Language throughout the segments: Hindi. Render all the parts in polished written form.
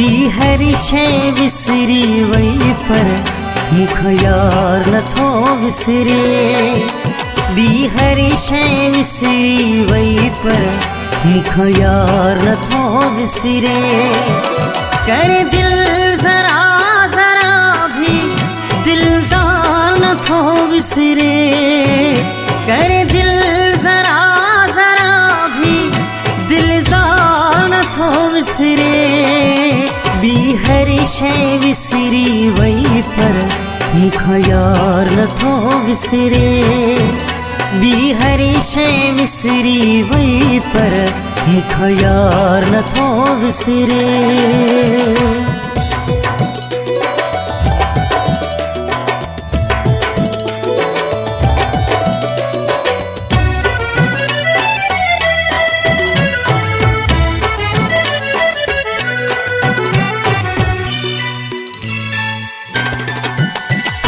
हरी शइ विसरी वई पर मुख यार नथो विसरे। ॿी हरी शइ विसरी वई पर मुख यार नथो विसरे। कर दिल जरा जरा भी दिलदार नथो विसरे। कर दिल जरा जरा भी दिलदार नथो विसरे। ॿी हरी शइ विसरी वई पर मुख यार नथो विसरे। ॿी हरी शइ विसरी वई पर मुख यार नथो विसरे।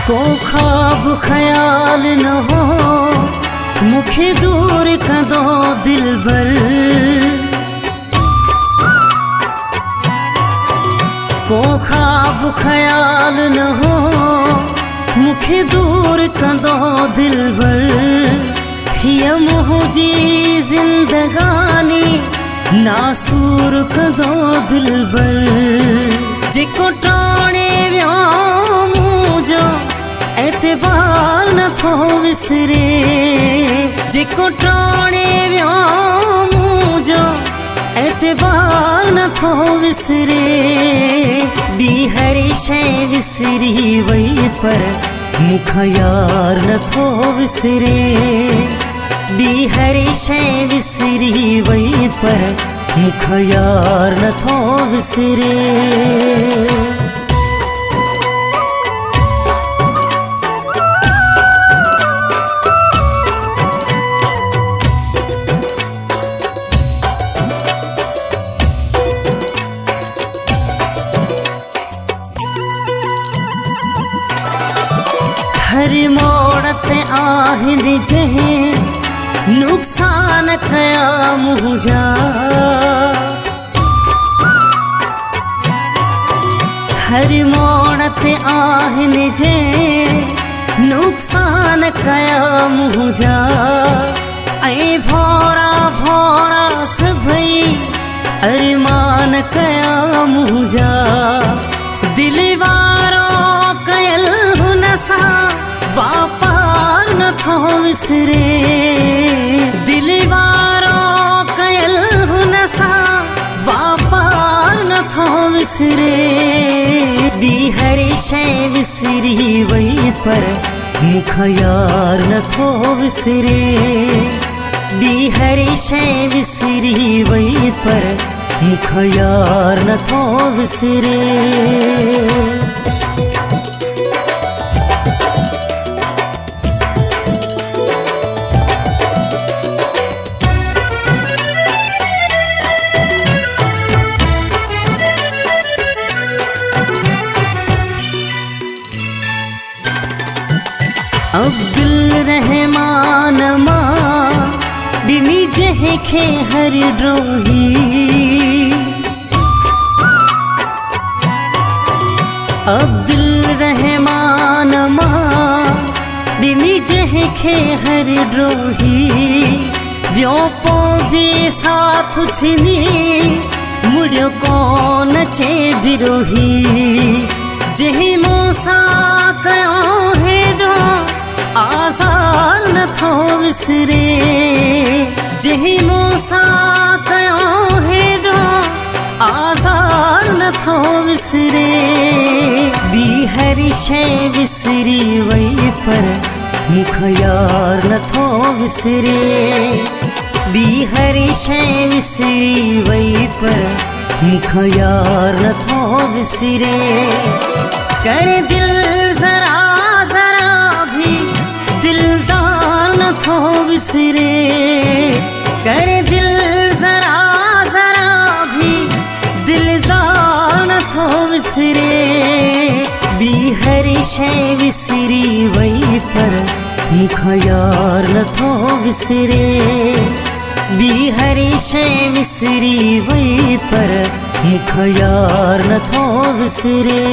को ख्वाब ख्याल न हो मुखे दूर कंदो दिलबर। को ख्वाब ख्याल न हो मुखे दूर कंदो दिलबर। हिय मुंहिंजी ज़िंदगानी नासूर कंदो दिलबर। जेको टाणे वियो मुंहिंजो एतबार नथो विसरे। जेको टाणे वियो मुंहिंजो एतबार नथो विसरे। ॿी हरी शइ विसरी वई पर मुख यार नथो विसरे। ॿी हरी शइ विसरी वई पर मुख यार नथो विसरे। हर मोड़ ते आहिनि जंहिं नुक़सान कया मुंहिंजा। हर मोड़ ते आहिनि जंहिं नुक़सान कया मुंहिंजा। ऐं भोरा भोरा सभई अरमान कया मुंहिंजा। दिल वारो कयल हुन सां वापार नथो विसरे। दिल वारो कयल हुन सां वापार नथो विसरे। ॿी हरी शइ विसरी वई पर मुख यार नथो विसरे। ॿी हरी शइ विसरी वई पर मुख यार नथो विसरे। अब्दुल रहमान मां ॾिनी जंहिंखे हर ड्रोही। अब्दुल रहमान मां ॾिनी जंहिंखे हर ड्रोही। वियो पोइ बि साथ छिनी मुड़ियो कोन चे बिरोही। जंहिं मूंसां कयो हेॾो आज़ार नथो विसरे। जंहिं मूंसां कयो हेॾो आज़ार नथो विसरे। ॿी हरी शइ विसरी वई पर मुख यार नथो विसरे। ॿी हरी शइ विसरी वई पर मुख यार नथो विसरे। कर दिल जरा जरा भी दिलदार नथो विसरे। कर दिल जरा जरा भी दिलदार नथो विसरे। ॿी हरी शइ विसरी वई पर मुख यार नथो विसरे। ॿी हरी शइ विसरी वई पर मुख यार न थो विसरे।